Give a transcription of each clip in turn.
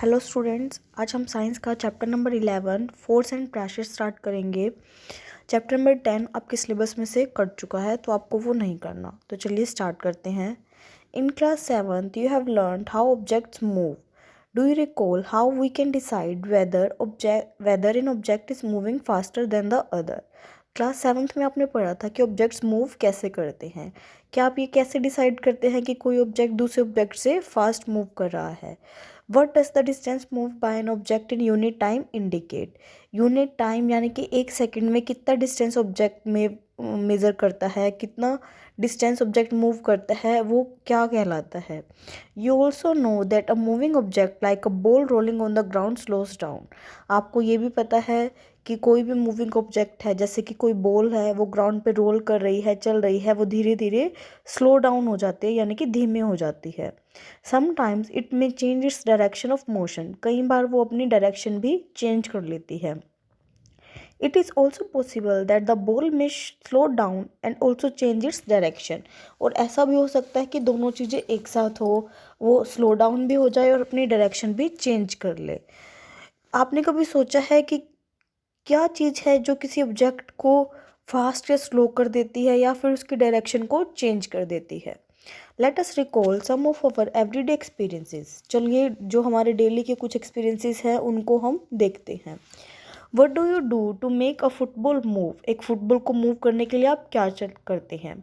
Hello students, आज हम science का chapter number 11 force and pressure start करेंगे। चैप्टर नंबर 10 आपके सिलेबस में से कट चुका है तो आपको वो नहीं करना। तो चलिए स्टार्ट करते हैं। In class 7th you have learned how objects move. Do you recall how we can decide whether an object is moving faster than the other. Class 7th में आपने पढ़ा था कि ऑब्जेक्ट्स मूव कैसे करते हैं। क्या आप ये कैसे डिसाइड करते हैं कि कोई ऑब्जेक्ट दूसरे ऑब्जेक्ट से फास्ट मूव कर रहा है। What does the distance moved by an object in unit time indicate? Unit time यानी कि एक सेकंड में कितना डिस्टेंस ऑब्जेक्ट में मेज़र करता है, कितना डिस्टेंस ऑब्जेक्ट मूव करता है, वो क्या कहलाता है। You also know that a moving object like a ball rolling on the ground slows down. आपको ये भी पता है कि कोई भी मूविंग ऑब्जेक्ट है, जैसे कि कोई बॉल है, वो ग्राउंड पे रोल कर रही है, चल रही है, वो धीरे धीरे स्लो डाउन हो जाती है यानी कि धीमे हो जाती है। समटाइम्स इट में change its direction of motion, कई बार वो अपनी डायरेक्शन भी चेंज कर लेती है। It is also possible that the ball may slow down and also change its direction. और ऐसा भी हो सकता है कि दोनों चीज़ें एक साथ हो, वो स्लो डाउन भी हो जाए और अपनी डायरेक्शन भी चेंज कर ले। आपने कभी सोचा है कि क्या चीज़ है जो किसी ऑब्जेक्ट को फास्ट या स्लो कर देती है या फिर उसकी डायरेक्शन को चेंज कर देती है। Let us recall some of our everyday experiences. चलिए जो हमारे डेली के कुछ एक्सपीरियंसेस हैं उनको हम देखते हैं। What do you do to make a football move. एक फुटबॉल को मूव करने के लिए आप क्या करते हैं।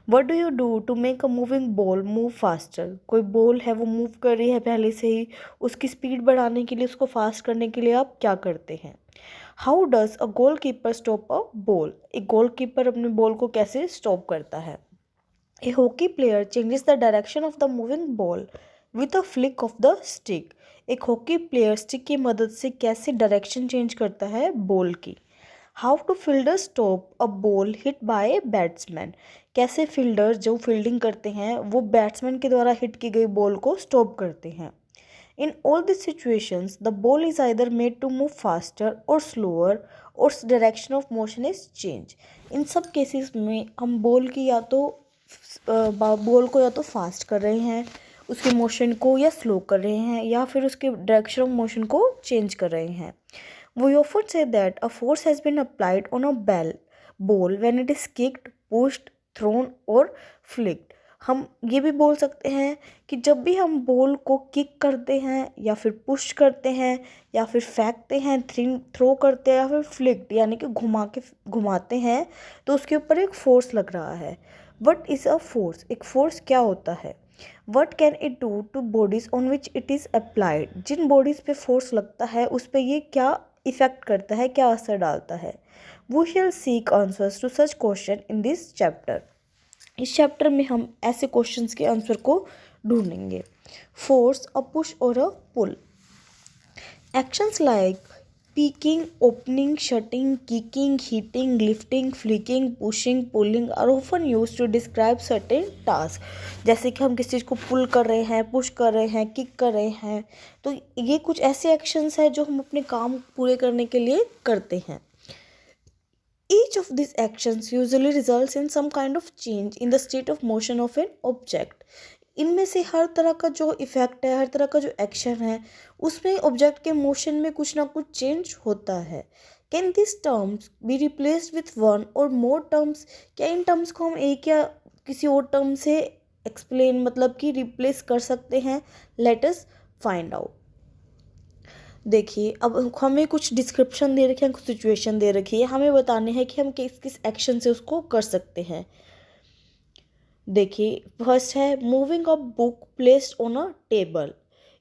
What do you do to make a moving ball move faster. कोई बॉल है वो मूव कर रही है पहले से ही, उसकी स्पीड बढ़ाने के लिए, उसको फास्ट करने के लिए आप क्या करते हैं। How does a goal keeper stop a ball. एक गोल कीपर अपने बॉल को कैसे स्टॉप करता है। A hockey player changes the direction of the moving ball with a flick of the stick. एक हॉकी प्लेयर स्टिक की मदद से कैसे डायरेक्शन चेंज करता है बॉल की। How to fielder stop a ball hit by a batsman. कैसे fielder जो फील्डिंग करते हैं वो बैट्समैन के द्वारा हिट की गई बॉल को स्टॉप करते हैं। In all this situations the ball is either made to move faster or slower or direction of motion is change. इन सब केसेस में हम बॉल की या तो बॉल को या तो फास्ट कर रहे हैं, उसके मोशन को, या स्लो कर रहे हैं, या फिर उसके डायरेक्शन ऑफ मोशन को चेंज कर रहे हैं। We often say that a force has been applied on a ball when it is kicked, pushed, thrown और फ्लिक्ड। हम ये भी बोल सकते हैं कि जब भी हम बॉल को किक करते हैं या फिर पुश करते हैं या फिर फेंकते हैं, थ्रो करते हैं या फिर फ्लिक्ड यानी कि घुमाते हैं, तो उसके ऊपर एक फोर्स लग रहा है। What is a force. एक फोर्स क्या होता है। What can it do to bodies on which it is applied. जिन बॉडीज़ पे फोर्स लगता है उस पर ये क्या इफ़ेक्ट करता है, क्या असर डालता है। We shall seek answers to such question in this chapter. इस चैप्टर में हम ऐसे क्वेश्चंस के आंसर को ढूंढेंगे। Force, a push or a pull. Actions like picking, opening, shutting, kicking, hitting, lifting, flicking, pushing, pulling are often used to describe certain task. जैसे कि हम किसी चीज़ को पुल कर रहे हैं, पुश कर रहे हैं, किक कर रहे हैं, तो ये कुछ ऐसे एक्शंस हैं जो हम अपने काम पूरे करने के लिए करते हैं। Each of these actions usually results in some kind of change in the state of motion of an object. इनमें से हर तरह का जो इफ़ेक्ट है, हर तरह का जो एक्शन है, उसमें ऑब्जेक्ट के मोशन में कुछ ना कुछ चेंज होता है। Can this terms be replaced with one और मोर टर्म्स। क्या इन टर्म्स को हम एक या किसी और टर्म से एक्सप्लेन मतलब कि रिप्लेस कर सकते हैं। Let us find out. देखिए अब हमें कुछ डिस्क्रिप्शन दे रखी है, कुछ सिचुएशन दे रखी है, हमें बताने हैं कि हम किस किस एक्शन से उसको कर सकते हैं। देखिए फर्स्ट है moving a book placed on a table.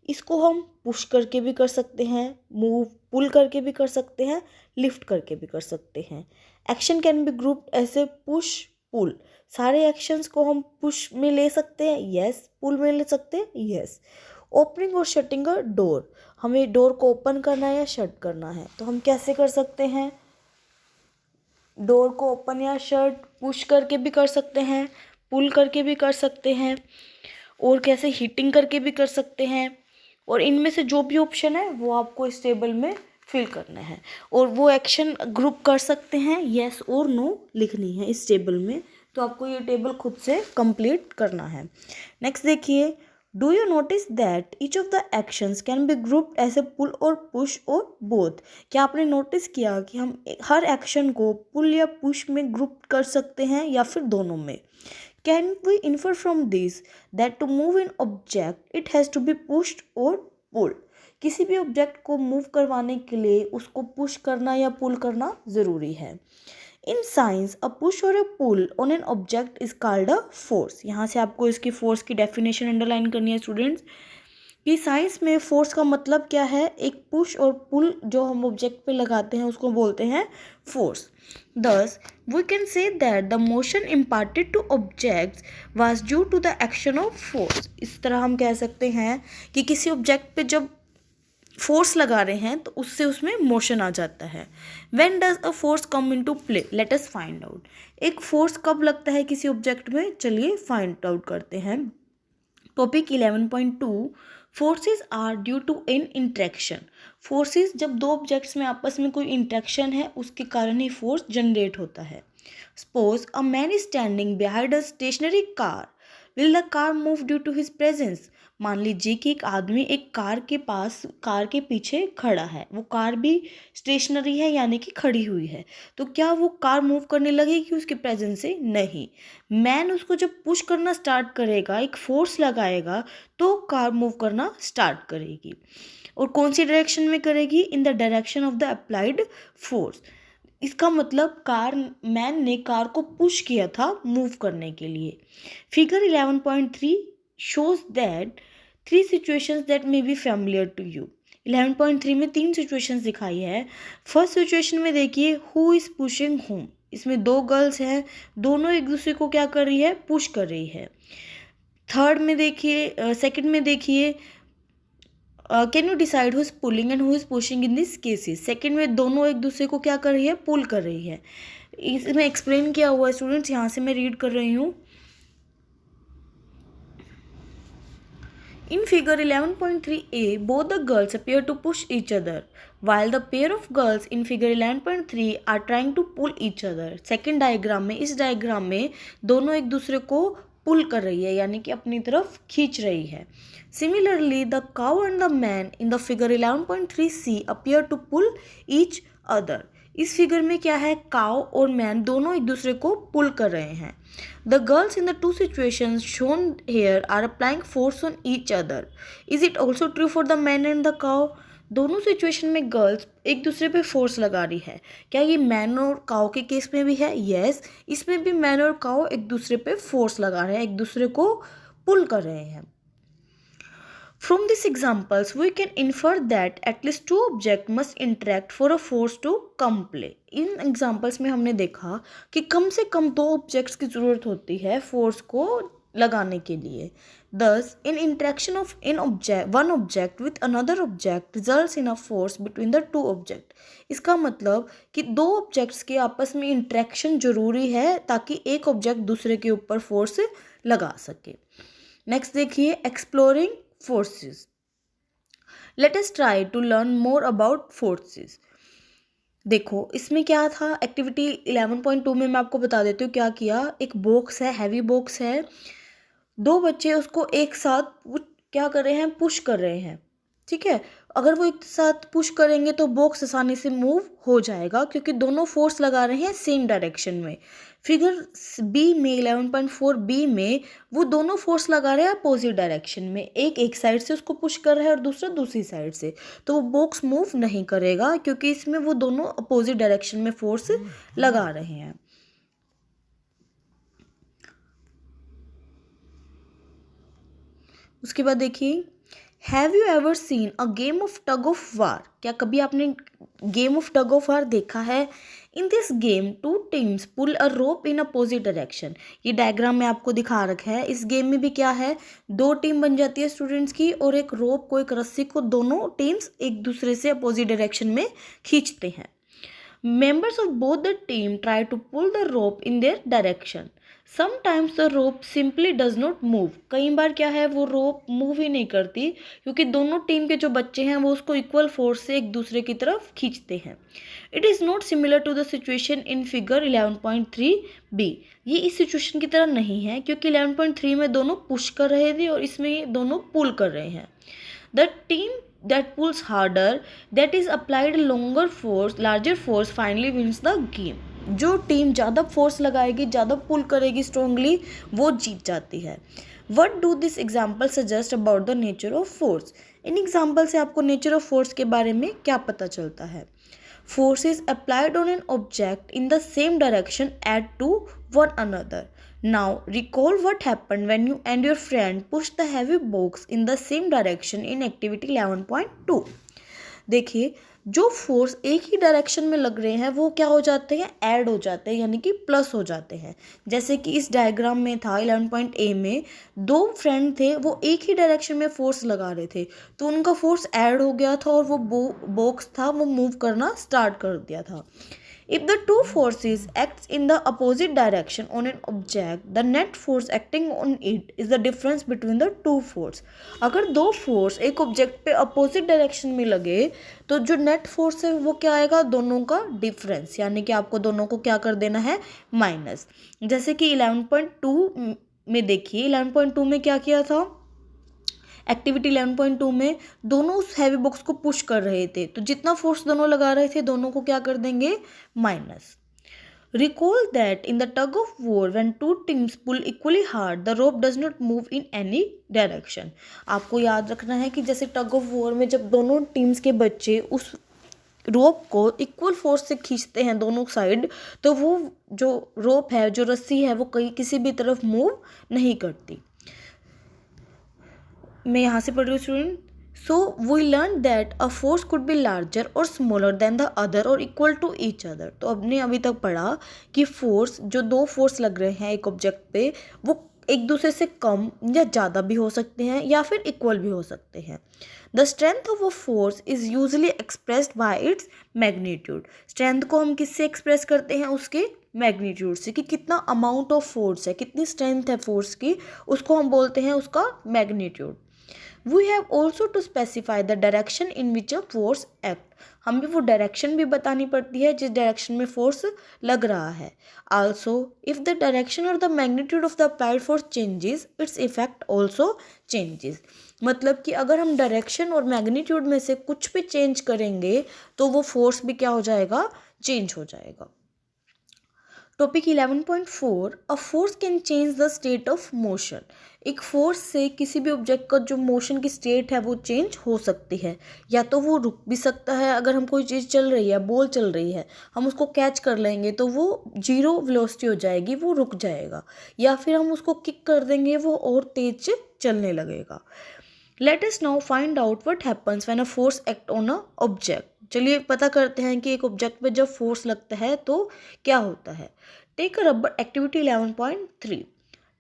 इसको हम पुश करके भी कर सकते हैं, मूव पुल करके भी कर सकते हैं, लिफ्ट करके भी कर सकते हैं। एक्शन कैन बी ग्रुप्ड ऐसे पुश पुल। सारे एक्शंस को हम पुश में ले सकते हैं, यस। पुल में ले सकते हैं, यस। ओपनिंग और शटिंग अ डोर। हमें डोर को ओपन करना है या शट करना है, तो हम कैसे कर सकते हैं। डोर को ओपन या शट पुश करके भी कर सकते हैं, पुल करके भी कर सकते हैं, और कैसे हीटिंग करके भी कर सकते हैं। और इनमें से जो भी ऑप्शन है वो आपको इस टेबल में फिल करना है, और वो एक्शन ग्रुप कर सकते हैं, येस और नो लिखनी है इस टेबल में। तो आपको ये टेबल खुद से कंप्लीट करना है। नेक्स्ट देखिए do you notice that each of the actions can be grouped as a pull or push और बोथ? क्या आपने नोटिस किया कि हम हर एक्शन को पुल या पुश में ग्रुप कर सकते हैं या फिर दोनों में? Can we infer from this that to move in object it has to be pushed और पुल्ड? किसी भी ऑब्जेक्ट को मूव करवाने के लिए उसको पुश करना या पुल करना ज़रूरी है। In science a push or a pull on an object is called a force. यहाँ से आपको इसकी फोर्स की डेफिनेशन अंडरलाइन करनी है स्टूडेंट्स, कि साइंस में फोर्स का मतलब क्या है। एक पुश और पुल जो हम ऑब्जेक्ट पे लगाते हैं उसको बोलते हैं force. Thus, we can say that the motion imparted to objects was due to the action of force। इस तरह हम कह सकते हैं कि किसी ऑब्जेक्ट पे जब फोर्स लगा रहे हैं तो उससे उसमें मोशन आ जाता है। When does a force come into play? Let us find out। एक फोर्स कब लगता है किसी ऑब्जेक्ट में, चलिए फाइंड आउट करते हैं। Topic 11.2 forces are due to an interaction. Forces जब दो ऑब्जेक्ट्स में आपस में कोई इंट्रैक्शन है उसके कारण ही फोर्स जनरेट होता है। Suppose a man is standing behind a stationary car, will the car move due to his presence? मान लीजिए कि एक आदमी एक कार के पीछे खड़ा है, वो कार भी स्टेशनरी है यानी कि खड़ी हुई है, तो क्या वो कार मूव करने लगेगी उसके प्रेजेंस से? नहीं। मैन उसको जब पुश करना स्टार्ट करेगा, एक फोर्स लगाएगा, तो कार मूव करना स्टार्ट करेगी। और कौन सी डायरेक्शन में करेगी? In the direction of the applied force. इसका मतलब मैन ने कार को पुश किया था मूव करने के लिए। Figure 11.3 shows that three situations that may be familiar to you. 11.3 में 3 सिचुएशंस दिखाई है। फर्स्ट सिचुएशन में देखिए, हु इज पुशिंग हुम। इसमें 2 गर्ल्स हैं, दोनों एक दूसरे को क्या कर रही है? पुश कर रही है। थर्ड में देखिए, सेकंड में देखिए, can you decide who is pulling and who is pushing in this cases? Second में दोनों एक दूसरे को क्या कर रही है? पुल कर रही है। इसमें एक्सप्लेन किया हुआ है स्टूडेंट्स, यहाँ से मैं रीड कर रही हूँ। In figure 11.3a, both the girls appear to push each other, while the pair of girls in figure 11.3 are trying to pull each other। Second diagram में, इस डायग्राम में दोनों एक दूसरे को पुल कर रही है यानी कि अपनी तरफ खींच रही है। Similarly, the cow and the man in the figure 11.3c appear to pull each other। इस फिगर में क्या है? काव और मैन दोनों एक दूसरे को पुल कर रहे हैं। The girls in the two situations shown here are applying force on each other। Is it also true for the man and the cow? दोनों सिचुएशन में गर्ल्स एक दूसरे पे फोर्स लगा रही है। क्या ये मैन और काव के केस में भी है? यस, इसमें भी मैन और काव एक दूसरे पे फोर्स लगा रहे हैं, एक दूसरे को पुल कर रहे हैं। From these examples, we can infer that at least two objects must interact for a force to come play। In examples में हमने देखा कि कम से कम 2 ऑब्जेक्ट्स की ज़रूरत होती है फोर्स को लगाने के लिए। Thus, in interaction of one object with another object results in a force between the two objects। इसका मतलब कि 2 ऑब्जेक्ट्स के आपस में इंट्रैक्शन जरूरी है ताकि एक ऑब्जेक्ट दूसरे के ऊपर फोर्स लगा सके। नेक्स्ट देखिए, exploring forces। Let us try to learn more about forces। देखो इसमें क्या था, एक्टिविटी 11.2 में मैं आपको बता देती हूँ क्या किया। एक बॉक्स है, हैवी बॉक्स है, 2 बच्चे उसको एक साथ क्या कर रहे हैं? पुश कर रहे हैं। ठीक है, अगर वो एक साथ पुश करेंगे तो बॉक्स आसानी से मूव हो जाएगा क्योंकि दोनों फोर्स लगा रहे हैं सेम डायरेक्शन में। फिगर बी में 11.4 बी में वो दोनों फोर्स लगा रहे हैं अपोजिट डायरेक्शन में। एक साइड से उसको पुश कर रहा है और दूसरा दूसरी साइड से, तो वो बॉक्स मूव नहीं करेगा क्योंकि इसमें वो दोनों अपोजिट डायरेक्शन में फोर्स लगा रहे हैं। उसके बाद देखिए, have you ever seen a game of tug of war? क्या कभी आपने game of tug of war देखा है? In this game 2 teams pull a rope in opposite direction. ये डायग्राम में आपको दिखा रखा है। इस गेम में भी क्या है, 2 टीम बन जाती है स्टूडेंट्स की और एक रोप को, एक रस्सी को दोनों टीम्स एक दूसरे से अपोजिट डायरेक्शन में खींचते हैं। Members of both the team try to pull the rope in their direction। Sometimes the rope simply does not move, कई बार क्या है वो रोप मूव ही नहीं करती क्योंकि दोनों टीम के जो बच्चे हैं वो उसको इक्वल फोर्स से एक दूसरे की तरफ खींचते हैं। It is not similar to the situation in figure 11.3b, ये इस सिचुएशन की तरह नहीं है क्योंकि 11.3 में दोनों पुश कर रहे थे और इसमें ये दोनों पुल कर रहे हैं। The team that pulls harder, that is applied larger force finally wins the game। जो टीम ज़्यादा फोर्स लगाएगी, ज़्यादा पुल करेगी स्ट्रांगली, वो जीत जाती है। What do this example suggest about the nature of force, in example से आपको नेचर ऑफ फोर्स के बारे में क्या पता चलता है। Force is applied on an object in the same direction at to one another. Now recall what happened when you and your friend pushed the heavy box in the same direction in activity 11.2। देखिए, जो force एक ही direction में लग रहे हैं वो क्या हो जाते हैं, ऐड हो जाते हैं, यानी कि प्लस हो जाते हैं। जैसे कि इस डायग्राम में था 11.a में दो फ्रेंड थे, वो एक ही डायरेक्शन में फोर्स लगा रहे थे तो उनका फोर्स ऐड हो गया था और वो बॉक्स था वो मूव करना स्टार्ट कर दिया था। If the two forces acts in the opposite direction on an object, the net force acting on it is the difference between the two force। अगर दो फोर्स एक ऑब्जेक्ट पे अपोजिट डायरेक्शन में लगे तो जो नेट फोर्स है वो क्या आएगा, दोनों का डिफरेंस, यानी कि आपको दोनों को क्या कर देना है, माइनस। जैसे कि 11.2 में देखिए, 11.2 में क्या किया था, एक्टिविटी 11.2 में दोनों उस हैवी बॉक्स को पुश कर रहे थे तो जितना फोर्स दोनों लगा रहे थे दोनों को क्या कर देंगे, minus. Recall that in the tug of war when two teams pull equally hard the rope does not move in any direction। आपको याद रखना है कि जैसे टग ऑफ वॉर में जब दोनों टीम्स के बच्चे उस रोप को इक्वल फोर्स से खींचते हैं दोनों साइड, तो वो जो रोप है, जो रस्सी है, वो कहीं किसी भी तरफ मूव नहीं करती। मैं यहाँ से पढ़ रही हूँ student. So we learn that a force could be larger और स्मॉलर देन द अदर और इक्वल टू ईच अदर। तो हमने अभी तक पढ़ा कि फोर्स, जो दो फोर्स लग रहे हैं एक ऑब्जेक्ट पे, वो एक दूसरे से कम या ज़्यादा भी हो सकते हैं या फिर इक्वल भी हो सकते हैं। The strength of a force is usually expressed by its magnitude. Strength को हम किससे एक्सप्रेस करते हैं, उसके मैग्नीट्यूड से, कि कितना अमाउंट ऑफ फोर्स है, कितनी स्ट्रेंथ है फोर्स की, उसको हम बोलते हैं उसका magnitude. We have also to specify the direction in which a force act. हमें वो डायरेक्शन भी बतानी पड़ती है जिस डायरेक्शन में फोर्स लग रहा है। आल्सो इफ द डायरेक्शन और the magnitude of the applied force changes its effect also changes. मतलब कि अगर हम डायरेक्शन और मैग्नीट्यूड में से कुछ भी चेंज करेंगे तो वो फोर्स भी क्या हो जाएगा, चेंज हो जाएगा। Topic 11.4 a force can change the state of motion. एक फोर्स से किसी भी ऑब्जेक्ट का जो मोशन की स्टेट है वो चेंज हो सकती है, या तो वो रुक भी सकता है। अगर हम कोई चीज़ चल रही है, बॉल चल रही है, हम उसको कैच कर लेंगे तो वो जीरो वेलोसिटी हो जाएगी, वो रुक जाएगा, या फिर हम उसको किक कर देंगे वो और तेज चलने लगेगा। Let us now find out what happens when a force act on a object. चलिए पता करते हैं कि एक ऑब्जेक्ट पे जब फोर्स लगता है तो क्या होता है। Take a rubber, activity 11.3।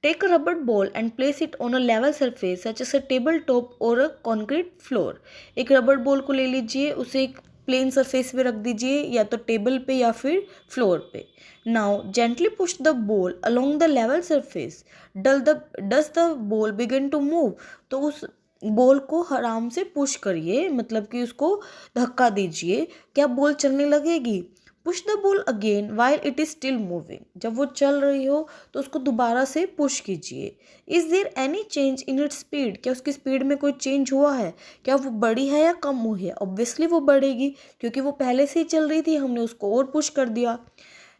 Take a rubber ball and place it on a level surface such as a table top और अ कॉन्क्रीट फ्लोर। एक रबर बॉल को ले लीजिए, उसे एक प्लेन सरफेस पे रख दीजिए, या तो टेबल पे या फिर फ्लोर पे। Now gently push the ball along the level surface. Does the ball begin to move. तो उस बॉल को आराम से पुश करिए, मतलब कि उसको धक्का दीजिए, क्या बॉल चलने लगेगी। Push the ball again while it is still moving. जब वो चल रही हो तो उसको दोबारा से पुश कीजिए। Is there any change in its speed. क्या उसकी स्पीड में कोई चेंज हुआ है, क्या वो बढ़ी है या कम हुई है। ऑब्वियसली वो बढ़ेगी क्योंकि वो पहले से ही चल रही थी, हमने उसको और पुश कर दिया।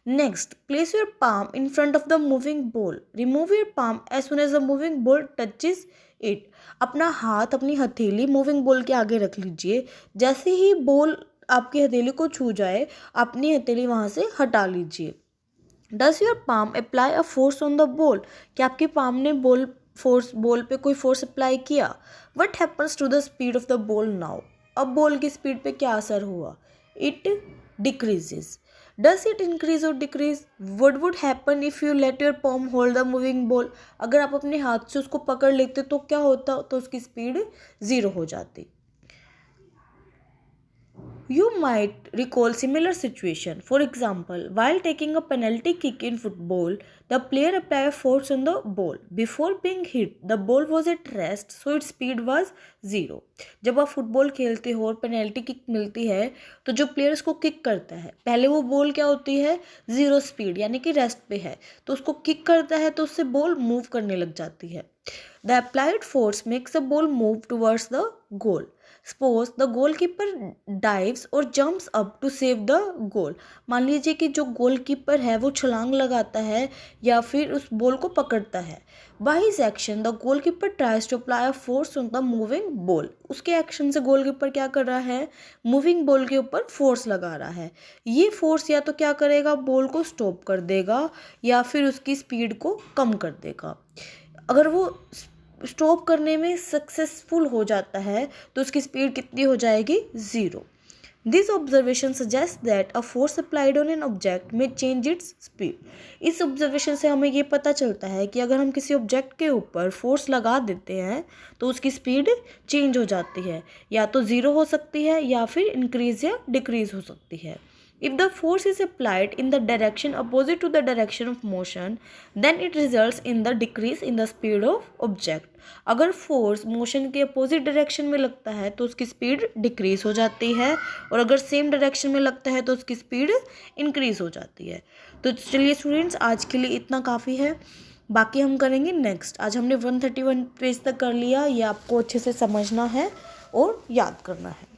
Next, place your palm in front of the moving ball. Remove your palm as soon as the moving ball touches it. अपना हाथ, अपनी हथेली मूविंग बॉल के आगे रख लीजिए। जैसे ही बॉल आपकी हथेली को छू जाए, अपनी हथेली वहाँ से हटा लीजिए। Does your palm apply a force on the ball. क्या आपकी पाम ने बॉल पे कोई फोर्स अप्लाई किया। What happens to the speed of the ball now. अब बॉल की स्पीड पे क्या असर हुआ, it decreases. Does it increase or decrease. What would happen if you let your palm hold the moving ball. अगर आप अपने हाथ से उसको पकड़ लेते तो क्या होता, तो उसकी स्पीड 0 हो जाती। You might recall similar situation. For example, while taking a penalty kick in football, the player applied force on the ball. Before being hit, the ball was at rest, so its speed was 0. जब आप football खेलते हो और penalty kick मिलती है तो जो player उसको किक करता है, पहले वो बॉल क्या होती है, 0 स्पीड यानी कि रेस्ट पे है, तो उसको किक करता है तो उससे बॉल मूव करने लग जाती है. The applied force makes the ball move towards the goal. Suppose the goalkeeper dives or jumps up to save the goal. मान लीजिए कि जो गोलकीपर है वो छलांग लगाता है या फिर उस बॉल को पकड़ता है. By his action, the goalkeeper tries to apply a force on the moving ball. उसके एक्शन से गोलकीपर क्या कर रहा है, मूविंग बॉल के ऊपर फोर्स लगा रहा है. ये फोर्स या तो क्या करेगा, बॉल को स्टॉप कर देगा या फिर उसकी स्पीड को कम कर देगा. अगर वो स्टॉप करने में सक्सेसफुल हो जाता है तो उसकी स्पीड कितनी हो जाएगी, 0. This observation suggest that a force applied on an object में चेंज इट्स स्पीड. इस ऑब्जर्वेशन से हमें ये पता चलता है कि अगर हम किसी ऑब्जेक्ट के ऊपर फोर्स लगा देते हैं तो उसकी स्पीड चेंज हो जाती है, या तो 0 हो सकती है या फिर इंक्रीज या डिक्रीज हो सकती है. If the force is applied in the direction opposite to the direction of motion, then it results in the decrease in the speed of object. अगर फोर्स मोशन के अपोजिट डायरेक्शन में लगता है तो उसकी स्पीड डिक्रीज हो जाती है, और अगर सेम डायरेक्शन में लगता है तो उसकी स्पीड इंक्रीज हो जाती है. तो चलिए स्टूडेंट्स, आज के लिए इतना काफ़ी है, बाकी हम करेंगे नेक्स्ट. आज हमने 131 पेज तक कर लिया. ये आपको अच्छे से समझना है और याद करना है.